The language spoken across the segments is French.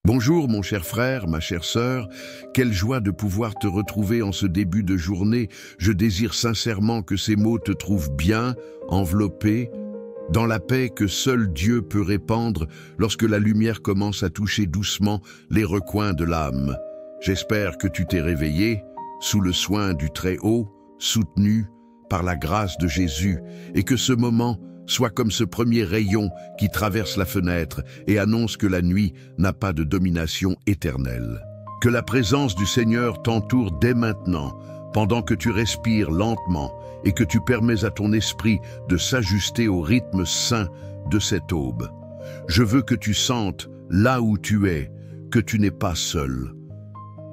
Bonjour mon cher frère, ma chère sœur, quelle joie de pouvoir te retrouver en ce début de journée. Je désire sincèrement que ces mots te trouvent bien, enveloppé, dans la paix que seul Dieu peut répandre lorsque la lumière commence à toucher doucement les recoins de l'âme. J'espère que tu t'es réveillé, sous le soin du Très-Haut, soutenu par la grâce de Jésus, et que ce moment soit comme ce premier rayon qui traverse la fenêtre et annonce que la nuit n'a pas de domination éternelle. Que la présence du Seigneur t'entoure dès maintenant, pendant que tu respires lentement et que tu permets à ton esprit de s'ajuster au rythme sain de cette aube. Je veux que tu sentes, là où tu es, que tu n'es pas seul.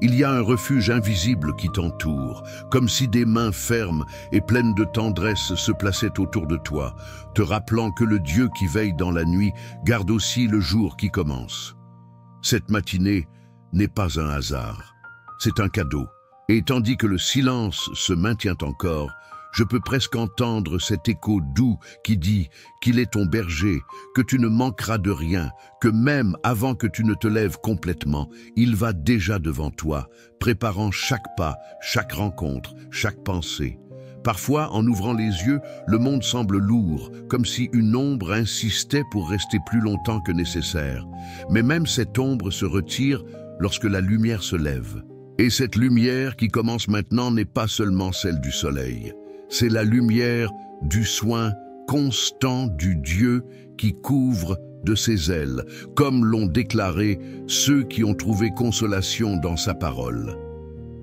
Il y a un refuge invisible qui t'entoure, comme si des mains fermes et pleines de tendresse se plaçaient autour de toi, te rappelant que le Dieu qui veille dans la nuit garde aussi le jour qui commence. Cette matinée n'est pas un hasard, c'est un cadeau. Et tandis que le silence se maintient encore, je peux presque entendre cet écho doux qui dit qu'il est ton berger, que tu ne manqueras de rien, que même avant que tu ne te lèves complètement, il va déjà devant toi, préparant chaque pas, chaque rencontre, chaque pensée. Parfois, en ouvrant les yeux, le monde semble lourd, comme si une ombre insistait pour rester plus longtemps que nécessaire. Mais même cette ombre se retire lorsque la lumière se lève. Et cette lumière qui commence maintenant n'est pas seulement celle du soleil. C'est la lumière du soin constant du Dieu qui couvre de ses ailes, comme l'ont déclaré ceux qui ont trouvé consolation dans sa parole.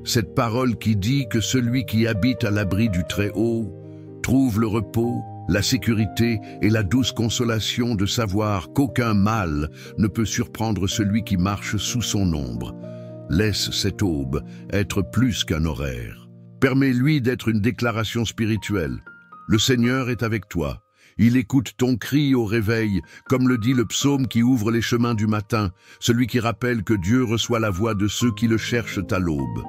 Cette parole qui dit que celui qui habite à l'abri du Très-Haut trouve le repos, la sécurité et la douce consolation de savoir qu'aucun mal ne peut surprendre celui qui marche sous son ombre. Laisse cette aube être plus qu'un horaire. Permets-lui d'être une déclaration spirituelle. Le Seigneur est avec toi. Il écoute ton cri au réveil, comme le dit le psaume qui ouvre les chemins du matin, celui qui rappelle que Dieu reçoit la voix de ceux qui le cherchent à l'aube.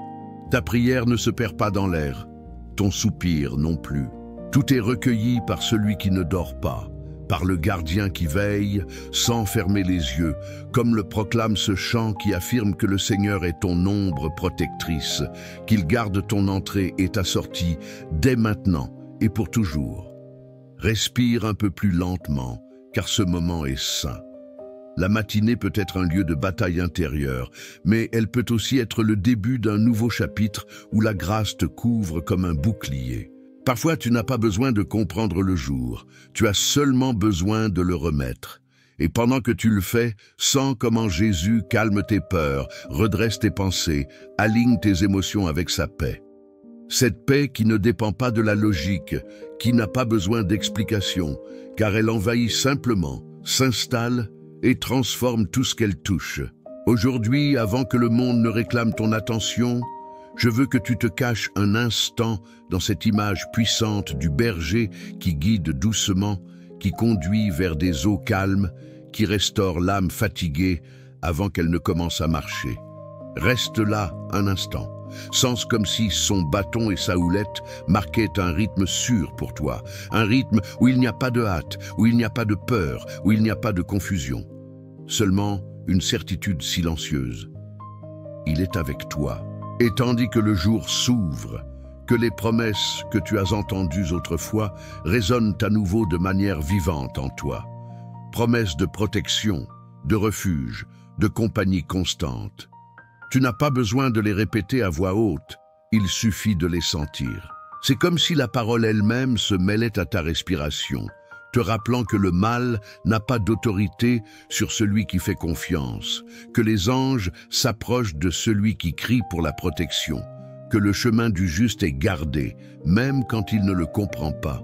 Ta prière ne se perd pas dans l'air, ton soupir non plus. Tout est recueilli par celui qui ne dort pas, par le gardien qui veille, sans fermer les yeux, comme le proclame ce chant qui affirme que le Seigneur est ton ombre protectrice, qu'il garde ton entrée et ta sortie dès maintenant et pour toujours. Respire un peu plus lentement, car ce moment est saint. La matinée peut être un lieu de bataille intérieure, mais elle peut aussi être le début d'un nouveau chapitre où la grâce te couvre comme un bouclier. Parfois, tu n'as pas besoin de comprendre le jour, tu as seulement besoin de le remettre. Et pendant que tu le fais, sens comment Jésus calme tes peurs, redresse tes pensées, aligne tes émotions avec sa paix. Cette paix qui ne dépend pas de la logique, qui n'a pas besoin d'explication, car elle envahit simplement, s'installe et transforme tout ce qu'elle touche. Aujourd'hui, avant que le monde ne réclame ton attention, je veux que tu te caches un instant dans cette image puissante du berger qui guide doucement, qui conduit vers des eaux calmes, qui restaure l'âme fatiguée avant qu'elle ne commence à marcher. Reste là un instant, sens comme si son bâton et sa houlette marquaient un rythme sûr pour toi, un rythme où il n'y a pas de hâte, où il n'y a pas de peur, où il n'y a pas de confusion. Seulement une certitude silencieuse. Il est avec toi. Et tandis que le jour s'ouvre, que les promesses que tu as entendues autrefois résonnent à nouveau de manière vivante en toi. Promesses de protection, de refuge, de compagnie constante. Tu n'as pas besoin de les répéter à voix haute, il suffit de les sentir. C'est comme si la parole elle-même se mêlait à ta respiration, te rappelant que le mal n'a pas d'autorité sur celui qui fait confiance, que les anges s'approchent de celui qui crie pour la protection, que le chemin du juste est gardé, même quand il ne le comprend pas.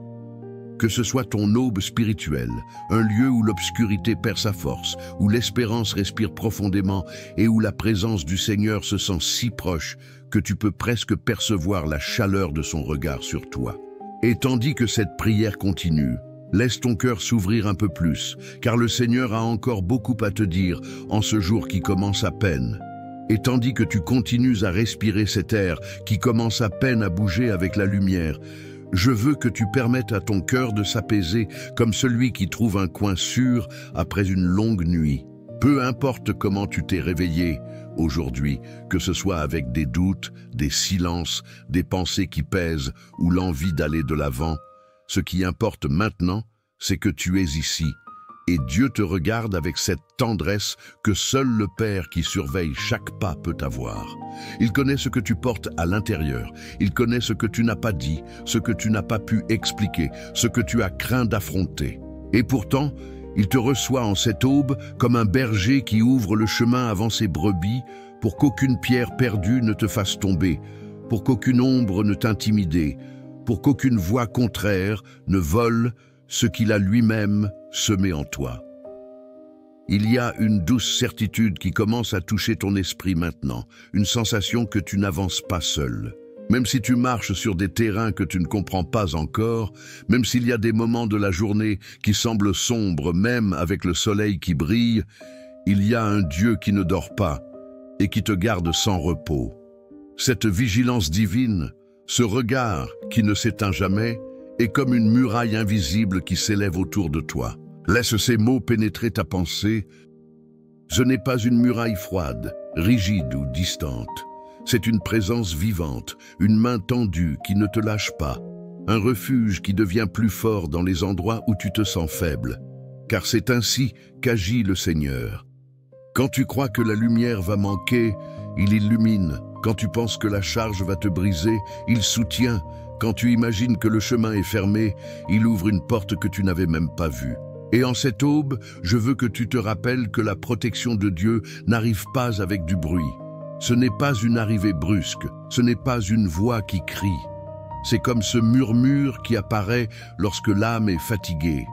Que ce soit ton aube spirituelle, un lieu où l'obscurité perd sa force, où l'espérance respire profondément et où la présence du Seigneur se sent si proche que tu peux presque percevoir la chaleur de son regard sur toi. Et tandis que cette prière continue, laisse ton cœur s'ouvrir un peu plus, car le Seigneur a encore beaucoup à te dire en ce jour qui commence à peine. Et tandis que tu continues à respirer cet air qui commence à peine à bouger avec la lumière, je veux que tu permettes à ton cœur de s'apaiser comme celui qui trouve un coin sûr après une longue nuit. Peu importe comment tu t'es réveillé aujourd'hui, que ce soit avec des doutes, des silences, des pensées qui pèsent ou l'envie d'aller de l'avant, ce qui importe maintenant, c'est que tu es ici. Et Dieu te regarde avec cette tendresse que seul le Père qui surveille chaque pas peut avoir. Il connaît ce que tu portes à l'intérieur. Il connaît ce que tu n'as pas dit, ce que tu n'as pas pu expliquer, ce que tu as craint d'affronter. Et pourtant, il te reçoit en cette aube comme un berger qui ouvre le chemin avant ses brebis pour qu'aucune pierre perdue ne te fasse tomber, pour qu'aucune ombre ne t'intimide, pour qu'aucune voix contraire ne vole ce qu'il a lui-même semé en toi. Il y a une douce certitude qui commence à toucher ton esprit maintenant, une sensation que tu n'avances pas seul. Même si tu marches sur des terrains que tu ne comprends pas encore, même s'il y a des moments de la journée qui semblent sombres, même avec le soleil qui brille, il y a un Dieu qui ne dort pas et qui te garde sans repos. Cette vigilance divine, ce regard qui ne s'éteint jamais, est comme une muraille invisible qui s'élève autour de toi. Laisse ces mots pénétrer ta pensée. Ce n'est pas une muraille froide, rigide ou distante. C'est une présence vivante, une main tendue qui ne te lâche pas, un refuge qui devient plus fort dans les endroits où tu te sens faible. Car c'est ainsi qu'agit le Seigneur. Quand tu crois que la lumière va manquer, il illumine. Quand tu penses que la charge va te briser, il soutient. Quand tu imagines que le chemin est fermé, il ouvre une porte que tu n'avais même pas vue. Et en cette aube, je veux que tu te rappelles que la protection de Dieu n'arrive pas avec du bruit. Ce n'est pas une arrivée brusque, ce n'est pas une voix qui crie. C'est comme ce murmure qui apparaît lorsque l'âme est fatiguée,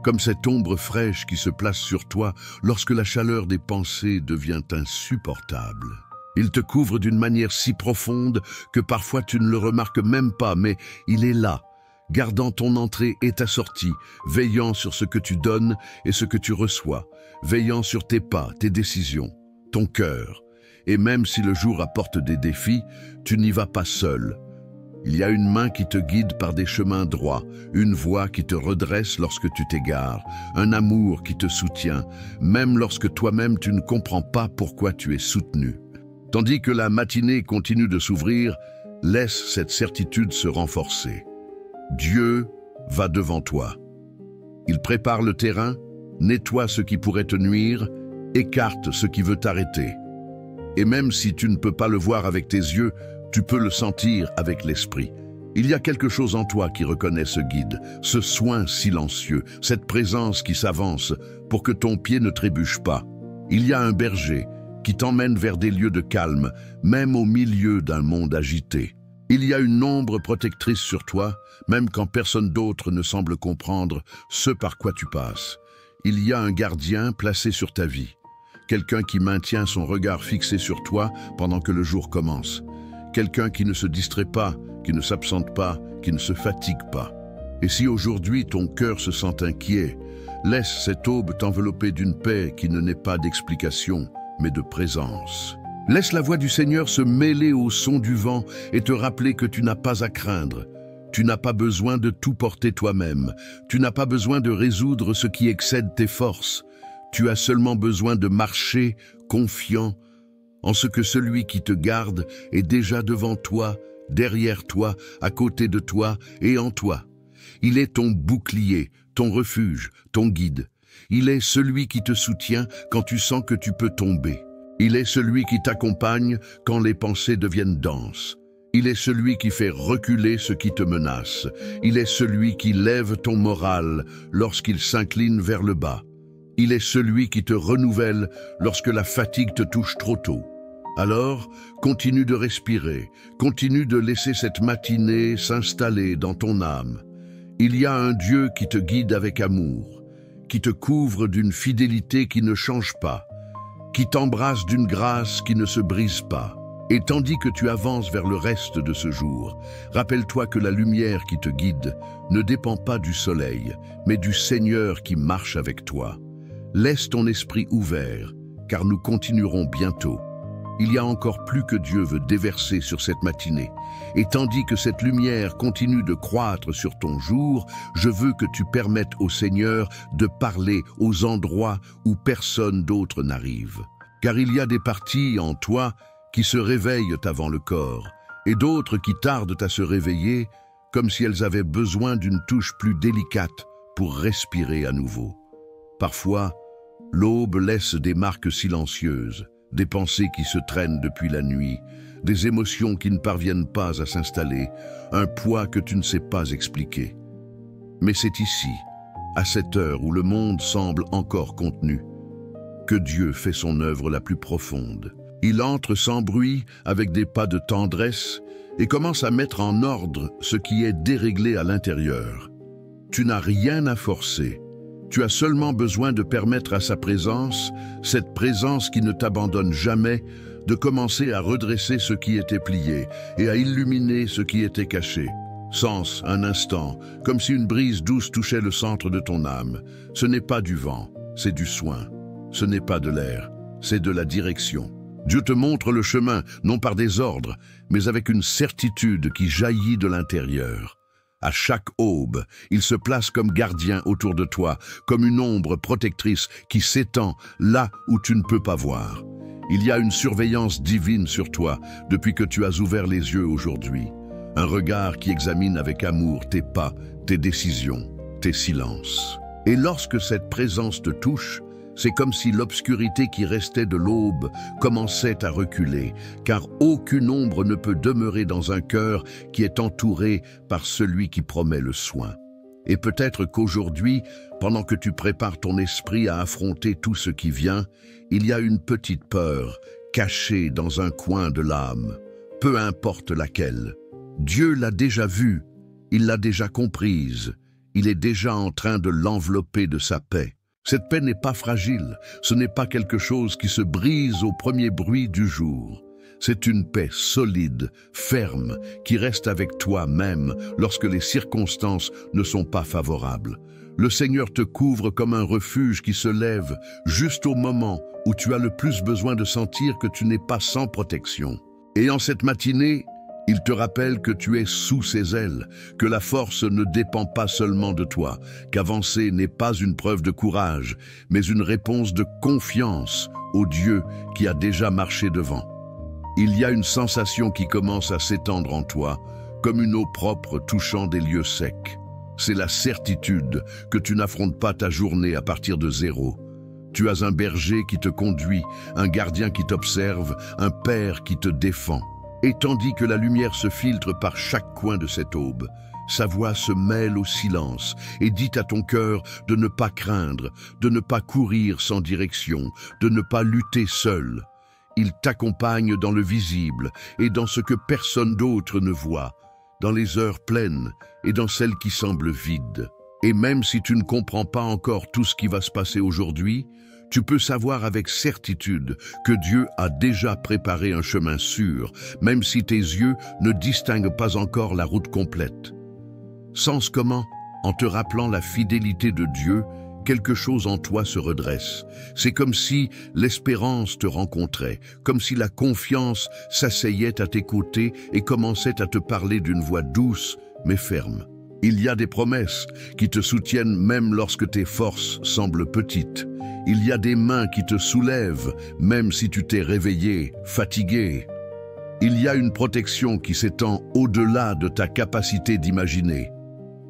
comme cette ombre fraîche qui se place sur toi lorsque la chaleur des pensées devient insupportable. Il te couvre d'une manière si profonde que parfois tu ne le remarques même pas, mais il est là, gardant ton entrée et ta sortie, veillant sur ce que tu donnes et ce que tu reçois, veillant sur tes pas, tes décisions, ton cœur. Et même si le jour apporte des défis, tu n'y vas pas seul. Il y a une main qui te guide par des chemins droits, une voix qui te redresse lorsque tu t'égares, un amour qui te soutient, même lorsque toi-même tu ne comprends pas pourquoi tu es soutenu. Tandis que la matinée continue de s'ouvrir, laisse cette certitude se renforcer. Dieu va devant toi. Il prépare le terrain, nettoie ce qui pourrait te nuire, écarte ce qui veut t'arrêter. Et même si tu ne peux pas le voir avec tes yeux, tu peux le sentir avec l'esprit. Il y a quelque chose en toi qui reconnaît ce guide, ce soin silencieux, cette présence qui s'avance pour que ton pied ne trébuche pas. Il y a un berger qui t'emmène vers des lieux de calme, même au milieu d'un monde agité. Il y a une ombre protectrice sur toi, même quand personne d'autre ne semble comprendre ce par quoi tu passes. Il y a un gardien placé sur ta vie, quelqu'un qui maintient son regard fixé sur toi pendant que le jour commence, quelqu'un qui ne se distrait pas, qui ne s'absente pas, qui ne se fatigue pas. Et si aujourd'hui ton cœur se sent inquiet, laisse cette aube t'envelopper d'une paix qui ne n'est pas d'explication, mais de présence. Laisse la voix du Seigneur se mêler au son du vent et te rappeler que tu n'as pas à craindre. Tu n'as pas besoin de tout porter toi-même. Tu n'as pas besoin de résoudre ce qui excède tes forces. Tu as seulement besoin de marcher confiant en ce que celui qui te garde est déjà devant toi, derrière toi, à côté de toi et en toi. Il est ton bouclier, ton refuge, ton guide. Il est celui qui te soutient quand tu sens que tu peux tomber. Il est celui qui t'accompagne quand les pensées deviennent denses. Il est celui qui fait reculer ce qui te menace. Il est celui qui lève ton moral lorsqu'il s'incline vers le bas. Il est celui qui te renouvelle lorsque la fatigue te touche trop tôt. Alors, continue de respirer, continue de laisser cette matinée s'installer dans ton âme. Il y a un Dieu qui te guide avec amour, qui te couvre d'une fidélité qui ne change pas, qui t'embrasse d'une grâce qui ne se brise pas. Et tandis que tu avances vers le reste de ce jour, rappelle-toi que la lumière qui te guide ne dépend pas du soleil, mais du Seigneur qui marche avec toi. Laisse ton esprit ouvert, car nous continuerons bientôt. il y a encore plus que Dieu veut déverser sur cette matinée. Et tandis que cette lumière continue de croître sur ton jour, je veux que tu permettes au Seigneur de parler aux endroits où personne d'autre n'arrive. Car il y a des parties en toi qui se réveillent avant le corps, et d'autres qui tardent à se réveiller, comme si elles avaient besoin d'une touche plus délicate pour respirer à nouveau. Parfois, l'aube laisse des marques silencieuses, des pensées qui se traînent depuis la nuit, des émotions qui ne parviennent pas à s'installer, un poids que tu ne sais pas expliquer. Mais c'est ici, à cette heure où le monde semble encore contenu, que Dieu fait son œuvre la plus profonde. Il entre sans bruit, avec des pas de tendresse, et commence à mettre en ordre ce qui est déréglé à l'intérieur. Tu n'as rien à forcer. Tu as seulement besoin de permettre à sa présence, cette présence qui ne t'abandonne jamais, de commencer à redresser ce qui était plié et à illuminer ce qui était caché. Sens, un instant, comme si une brise douce touchait le centre de ton âme. Ce n'est pas du vent, c'est du soin. Ce n'est pas de l'air, c'est de la direction. Dieu te montre le chemin, non par des ordres, mais avec une certitude qui jaillit de l'intérieur. À chaque aube, il se place comme gardien autour de toi, comme une ombre protectrice qui s'étend là où tu ne peux pas voir. Il y a une surveillance divine sur toi depuis que tu as ouvert les yeux aujourd'hui. Un regard qui examine avec amour tes pas, tes décisions, tes silences. Et lorsque cette présence te touche, c'est comme si l'obscurité qui restait de l'aube commençait à reculer, car aucune ombre ne peut demeurer dans un cœur qui est entouré par celui qui promet le soin. Et peut-être qu'aujourd'hui, pendant que tu prépares ton esprit à affronter tout ce qui vient, il y a une petite peur cachée dans un coin de l'âme, peu importe laquelle. Dieu l'a déjà vue, il l'a déjà comprise, il est déjà en train de l'envelopper de sa paix. Cette paix n'est pas fragile, ce n'est pas quelque chose qui se brise au premier bruit du jour. C'est une paix solide, ferme, qui reste avec toi même lorsque les circonstances ne sont pas favorables. Le Seigneur te couvre comme un refuge qui se lève juste au moment où tu as le plus besoin de sentir que tu n'es pas sans protection. Et en cette matinée, il te rappelle que tu es sous ses ailes, que la force ne dépend pas seulement de toi, qu'avancer n'est pas une preuve de courage, mais une réponse de confiance au Dieu qui a déjà marché devant. Il y a une sensation qui commence à s'étendre en toi, comme une eau propre touchant des lieux secs. C'est la certitude que tu n'affrontes pas ta journée à partir de zéro. Tu as un berger qui te conduit, un gardien qui t'observe, un père qui te défend. Et tandis que la lumière se filtre par chaque coin de cette aube, sa voix se mêle au silence et dit à ton cœur de ne pas craindre, de ne pas courir sans direction, de ne pas lutter seul. Il t'accompagne dans le visible et dans ce que personne d'autre ne voit, dans les heures pleines et dans celles qui semblent vides. Et même si tu ne comprends pas encore tout ce qui va se passer aujourd'hui, tu peux savoir avec certitude que Dieu a déjà préparé un chemin sûr, même si tes yeux ne distinguent pas encore la route complète. Sens comment, en te rappelant la fidélité de Dieu, quelque chose en toi se redresse. C'est comme si l'espérance te rencontrait, comme si la confiance s'asseyait à tes côtés et commençait à te parler d'une voix douce mais ferme. Il y a des promesses qui te soutiennent même lorsque tes forces semblent petites. Il y a des mains qui te soulèvent même si tu t'es réveillé, fatigué. Il y a une protection qui s'étend au-delà de ta capacité d'imaginer.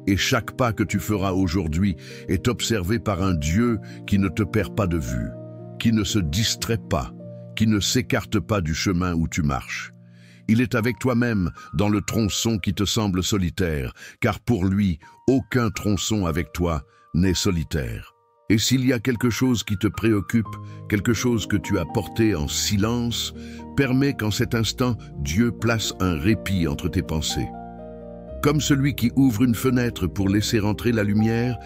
Et chaque pas que tu feras aujourd'hui est observé par un Dieu qui ne te perd pas de vue, qui ne se distrait pas, qui ne s'écarte pas du chemin où tu marches. Il est avec toi-même dans le tronçon qui te semble solitaire, car pour lui, aucun tronçon avec toi n'est solitaire. Et s'il y a quelque chose qui te préoccupe, quelque chose que tu as porté en silence, permets qu'en cet instant, Dieu place un répit entre tes pensées. Comme celui qui ouvre une fenêtre pour laisser entrer la lumière,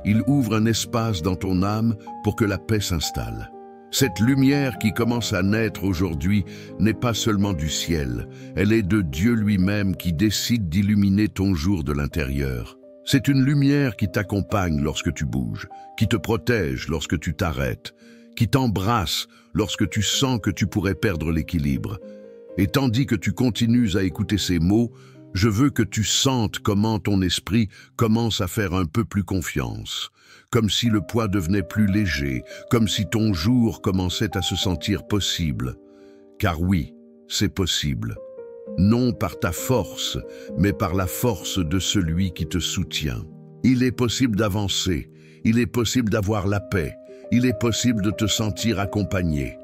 il ouvre un espace dans ton âme pour que la paix s'installe. Cette lumière qui commence à naître aujourd'hui n'est pas seulement du ciel, elle est de Dieu lui-même qui décide d'illuminer ton jour de l'intérieur. C'est une lumière qui t'accompagne lorsque tu bouges, qui te protège lorsque tu t'arrêtes, qui t'embrasse lorsque tu sens que tu pourrais perdre l'équilibre. Et tandis que tu continues à écouter ces mots, je veux que tu sentes comment ton esprit commence à faire un peu plus confiance, comme si le poids devenait plus léger, comme si ton jour commençait à se sentir possible. Car oui, c'est possible. Non par ta force, mais par la force de celui qui te soutient. Il est possible d'avancer, il est possible d'avoir la paix, il est possible de te sentir accompagné.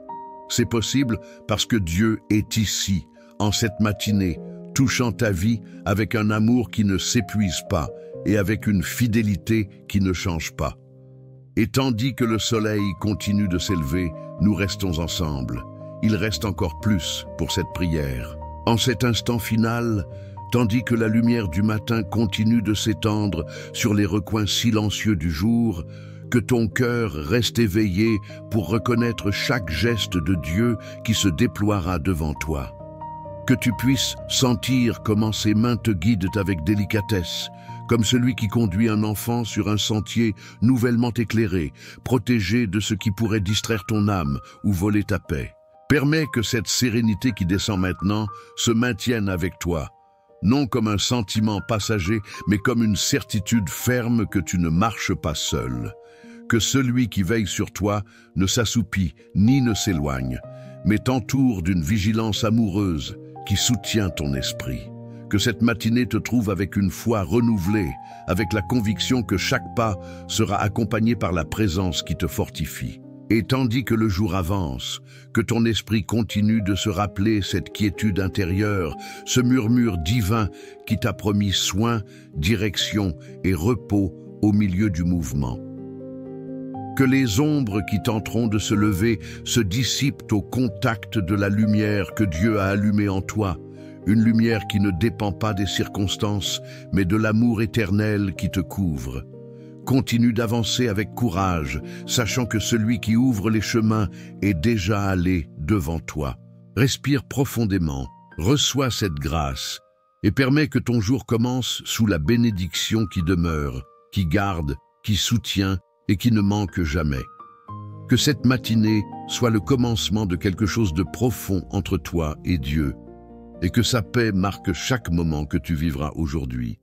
C'est possible parce que Dieu est ici, en cette matinée, touchant ta vie avec un amour qui ne s'épuise pas et avec une fidélité qui ne change pas. Et tandis que le soleil continue de s'élever, nous restons ensemble. Il reste encore plus pour cette prière. En cet instant final, tandis que la lumière du matin continue de s'étendre sur les recoins silencieux du jour, que ton cœur reste éveillé pour reconnaître chaque geste de Dieu qui se déploiera devant toi. Que tu puisses sentir comment ses mains te guident avec délicatesse, comme celui qui conduit un enfant sur un sentier nouvellement éclairé, protégé de ce qui pourrait distraire ton âme ou voler ta paix. Permets que cette sérénité qui descend maintenant se maintienne avec toi, non comme un sentiment passager, mais comme une certitude ferme que tu ne marches pas seul. Que celui qui veille sur toi ne s'assoupit ni ne s'éloigne, mais t'entoure d'une vigilance amoureuse qui soutient ton esprit. Que cette matinée te trouve avec une foi renouvelée, avec la conviction que chaque pas sera accompagné par la présence qui te fortifie. Et tandis que le jour avance, que ton esprit continue de se rappeler cette quiétude intérieure, ce murmure divin qui t'a promis soin, direction et repos au milieu du mouvement. Que les ombres qui tenteront de se lever se dissipent au contact de la lumière que Dieu a allumée en toi, une lumière qui ne dépend pas des circonstances, mais de l'amour éternel qui te couvre. Continue d'avancer avec courage, sachant que celui qui ouvre les chemins est déjà allé devant toi. Respire profondément, reçois cette grâce et permets que ton jour commence sous la bénédiction qui demeure, qui garde, qui soutient et qui ne manque jamais. Que cette matinée soit le commencement de quelque chose de profond entre toi et Dieu, et que sa paix marque chaque moment que tu vivras aujourd'hui.